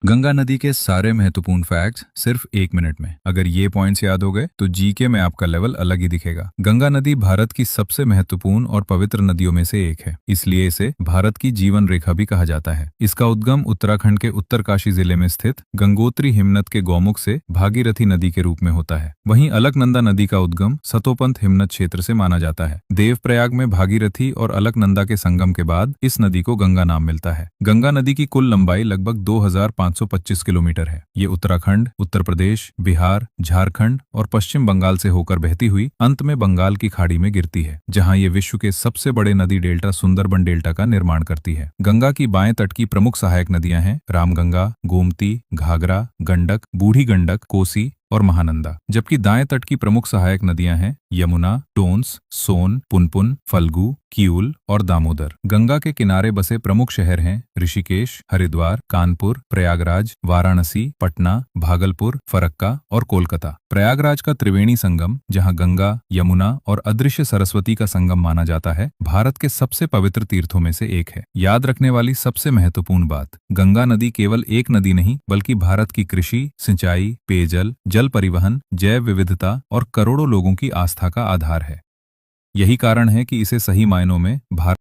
गंगा नदी के सारे महत्वपूर्ण फैक्ट्स सिर्फ 1 मिनट में। अगर ये पॉइंट्स याद हो गए तो जीके में आपका लेवल अलग ही दिखेगा। गंगा नदी भारत की सबसे महत्वपूर्ण और पवित्र नदियों में से एक है, इसलिए इसे भारत की जीवन रेखा भी कहा जाता है। इसका उद्गम उत्तराखंड के उत्तरकाशी जिले में स्थित गंगोत्री हिमनद के गौमुख से भागीरथी नदी के रूप में होता है। वहीं अलकनंदा नदी का उद्गम सतोपंथ हिमनद क्षेत्र से माना जाता है। देवप्रयाग में भागीरथी और अलकनंदा के संगम के बाद इस नदी को गंगा नाम मिलता है। गंगा नदी की कुल लंबाई लगभग 2525 किलोमीटर है। ये उत्तराखंड, उत्तर प्रदेश, बिहार, झारखंड और पश्चिम बंगाल से होकर बहती हुई अंत में बंगाल की खाड़ी में गिरती है, जहां ये विश्व के सबसे बड़े नदी डेल्टा सुंदरबन डेल्टा का निर्माण करती है। गंगा की बाएं तट की प्रमुख सहायक नदियां हैं रामगंगा, गोमती, घाघरा, गंडक, बूढ़ी गंडक, कोसी और महानंदा, जबकि दाएं तट की प्रमुख सहायक नदियां हैं यमुना, टोंस, सोन, पुनपुन, फल्गु, किऊल और दामोदर। गंगा के किनारे बसे प्रमुख शहर हैं ऋषिकेश, हरिद्वार, कानपुर, प्रयागराज, वाराणसी, पटना, भागलपुर, फरक्का और कोलकाता। प्रयागराज का त्रिवेणी संगम, जहां गंगा, यमुना और अदृश्य सरस्वती का संगम माना जाता है, भारत के सबसे पवित्र तीर्थों में से एक है। याद रखने वाली सबसे महत्वपूर्ण बात, गंगा नदी केवल एक नदी नहीं बल्कि भारत की कृषि, सिंचाई, पेयजल, जल परिवहन, जैव विविधता और करोड़ों लोगों की आस्था का आधार है। यही कारण है कि इसे सही मायनों में भारत